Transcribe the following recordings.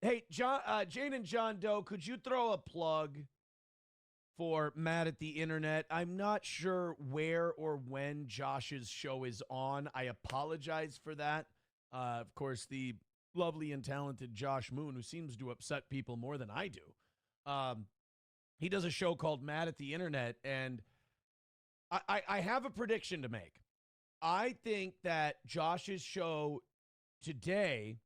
Hey, Jane and John Doe, could you throw a plug for Mad at the Internet? I'm not sure where or when Josh's show is on. I apologize for that. Of course, the lovely and talented Josh Moon, who seems to upset people more than I do. He does a show called Mad at the Internet, and I have a prediction to make. I think that Josh's show today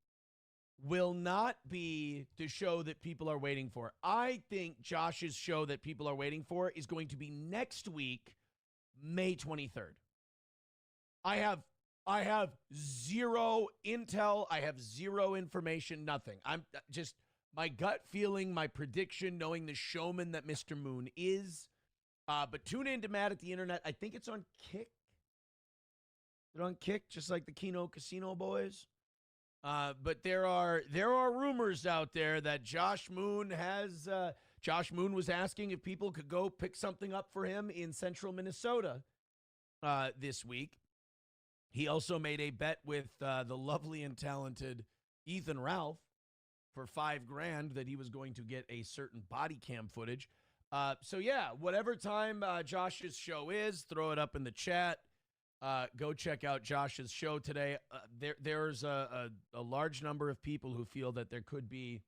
will not be the show that people are waiting for. I think Josh's show that people are waiting for is going to be next week, May 23rd. I have zero intel, I have zero information, nothing. I'm just my gut feeling, my prediction, knowing the showman that Mr. Moon is. But tune in to Mad at the Internet. I think it's on Kick. Is it on Kick, just like the Keno Casino boys? But there are rumors out there that Josh Moon was asking if people could go pick something up for him in central Minnesota this week. He also made a bet with the lovely and talented Ethan Ralph for $5,000 that he was going to get a certain body cam footage. So yeah, whatever time Josh's show is, throw it up in the chat. Go check out Josh's show today. There's a large number of people who feel that there could be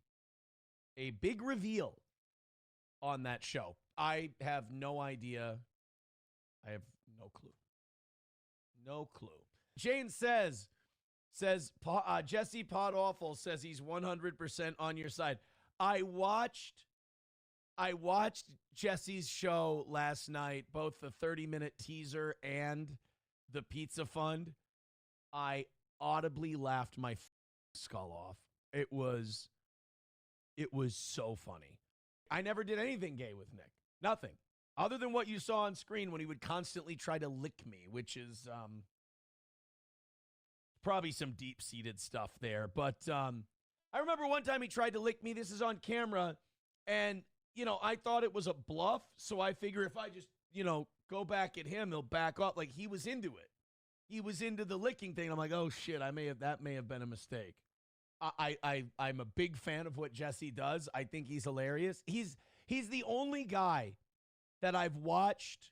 a big reveal on that show. I have no idea. I have no clue. No clue. Jane says Jesse Pod Awful says he's 100% on your side. I watched Jesse's show last night, both the 30-minute teaser and the Pizza Fund. I audibly laughed my skull off. It was so funny. I never did anything gay with Nick. Nothing. Other than what you saw on screen when he would constantly try to lick me, which is probably some deep-seated stuff there. But I remember one time he tried to lick me. This is on camera. And, I thought it was a bluff. So I figure if I just, go back at him, he'll back off. Like, he was into it. He was into the licking thing. I'm like, oh, shit, that may have been a mistake. I'm a big fan of what Jesse does. I think he's hilarious. He's the only guy that I've watched,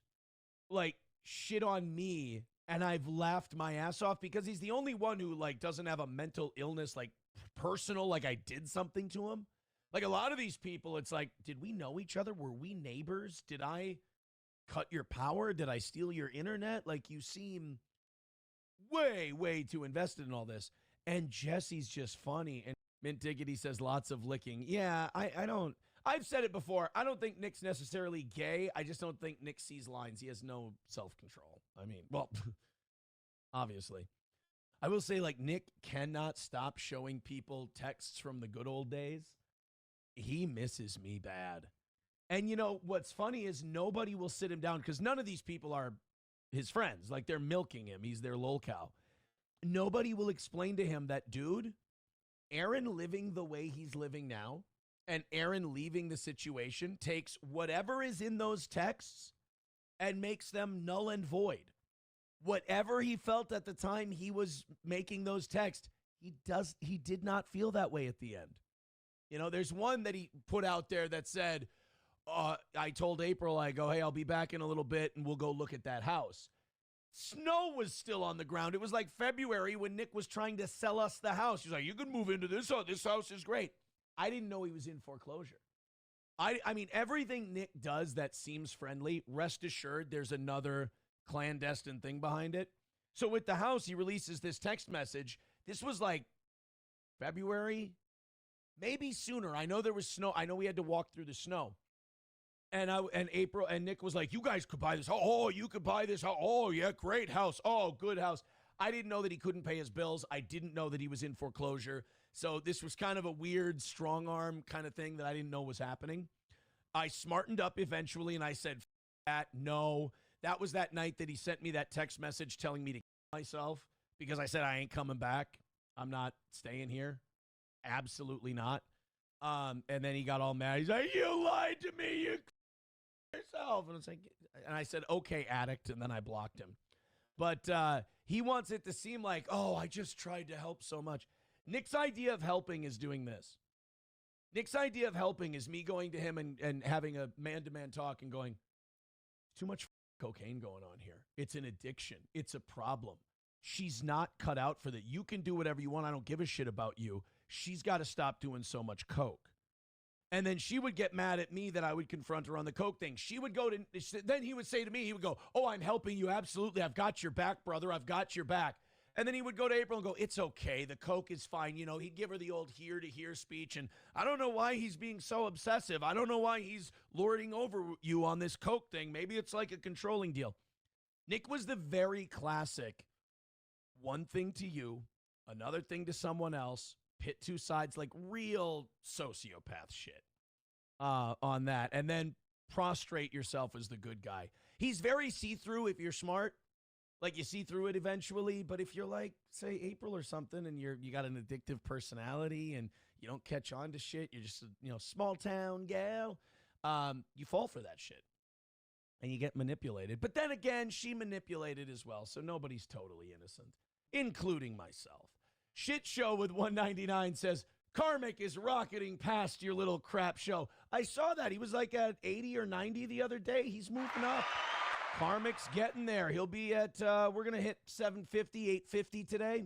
like, shit on me, and I've laughed my ass off because he's the only one who, like, doesn't have a mental illness, like, personal, like I did something to him. Like, a lot of these people, it's like, did we know each other? Were we neighbors? Did I cut your power? Did I steal your internet? Like, you seem way, way too invested in all this. And Jesse's just funny. And Mint Diggity says lots of licking. Yeah, I've said it before. I don't think Nick's necessarily gay. I just don't think Nick sees lines. He has no self-control. I mean, well, obviously. I will say, like, Nick cannot stop showing people texts from the good old days. He misses me bad. And, what's funny is nobody will sit him down because none of these people are his friends. Like, they're milking him. He's their lol cow. Nobody will explain to him that, dude, Aaron living the way he's living now and Aaron leaving the situation takes whatever is in those texts and makes them null and void. Whatever he felt at the time he was making those texts, he did not feel that way at the end. There's one that he put out there that said, I told April, I go, hey, I'll be back in a little bit and we'll go look at that house. Snow was still on the ground. It was like February when Nick was trying to sell us the house. He's like, you can move into this house. This house is great. I didn't know he was in foreclosure. I mean, everything Nick does that seems friendly, rest assured there's another clandestine thing behind it. So with the house, he releases this text message. This was like February, maybe sooner. I know there was snow. I know we had to walk through the snow. And April and Nick was like, you guys could buy this. Oh, you could buy this. Oh, yeah, great house. Oh, good house. I didn't know that he couldn't pay his bills. I didn't know that he was in foreclosure. So this was kind of a weird strong arm kind of thing that I didn't know was happening. I smartened up eventually and I said, that, no. That was that night that he sent me that text message telling me to kill myself because I said I ain't coming back. I'm not staying here. Absolutely not. And then he got all mad. He's like, you lied to me. You yourself. And it's like, and I said, okay, addict. And then I blocked him. But he wants it to seem like, oh, I just tried to help so much. Nick's idea of helping is doing this. Nick's idea of helping is me going to him and having a man-to-man talk and going, too much cocaine going on here. It's an addiction. It's a problem. She's not cut out for that. You can do whatever you want. I don't give a shit about you. She's got to stop doing so much coke. And then she would get mad at me that I would confront her on the coke thing. She would go to, then he would say to me, he would go, oh, I'm helping you. Absolutely. I've got your back, brother. I've got your back. And then he would go to April and go, it's okay. The coke is fine. You know, he'd give her the old here to here speech. And I don't know why he's being so obsessive. I don't know why he's lording over you on this coke thing. Maybe it's like a controlling deal. Nick was the very classic one thing to you, another thing to someone else, pit two sides, like real sociopath shit on that. And then prostrate yourself as the good guy. He's very see-through if you're smart. Like, you see through it eventually, but if you're like, say, April or something, and you got an addictive personality and you don't catch on to shit, you're just a small town gal, you fall for that shit. And you get manipulated. But then again, she manipulated as well, so nobody's totally innocent, including myself. Shit Show with 199 says, Karmic is rocketing past your little crap show. I saw that. He was like at 80 or 90 the other day. He's moving up. Karmic's getting there. He'll be at, we're going to hit 750, 850 today.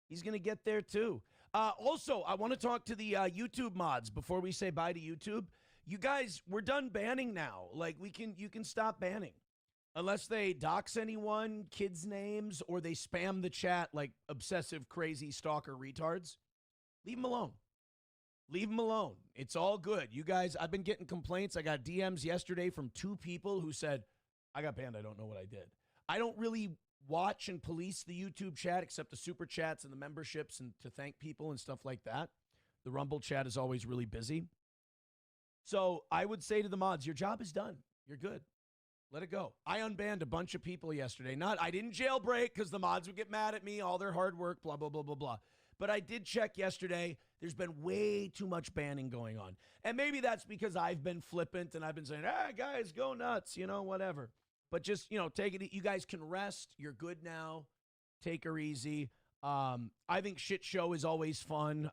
He's going to get there too. Also, I want to talk to the YouTube mods before we say bye to YouTube. You guys, we're done banning now. Like, you can stop banning. Unless they dox anyone, kids' names, or they spam the chat like obsessive, crazy stalker retards. Leave them alone. Leave them alone. It's all good. You guys, I've been getting complaints. I got DMs yesterday from 2 people who said, I got banned. I don't know what I did. I don't really watch and police the YouTube chat except the super chats and the memberships and to thank people and stuff like that. The Rumble chat is always really busy. So I would say to the mods, your job is done. You're good. Let it go. I unbanned a bunch of people yesterday. I didn't jailbreak because the mods would get mad at me, all their hard work, blah, blah, blah, blah, blah. But I did check yesterday. There's been way too much banning going on. And maybe that's because I've been flippant and I've been saying, guys, go nuts, whatever. But just, take it. You guys can rest. You're good now. Take her easy. I think Shit Show is always fun.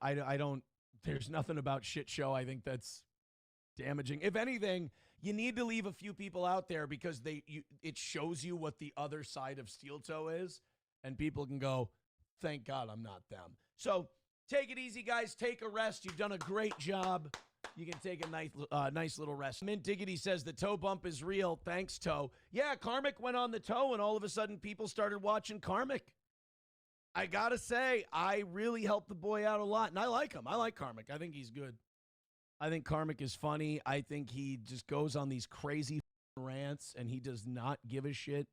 There's nothing about Shit Show I think that's damaging. If anything, you need to leave a few people out there because it shows you what the other side of Steel Toe is. And people can go, thank God I'm not them. So take it easy, guys. Take a rest. You've done a great job. You can take a nice little rest. Mint Diggity says the toe bump is real. Thanks, Toe. Yeah, Karmic went on the toe, and all of a sudden people started watching Karmic. I got to say, I really helped the boy out a lot, and I like him. I like Karmic. I think he's good. I think Karmic is funny. I think he just goes on these crazy rants, and he does not give a shit.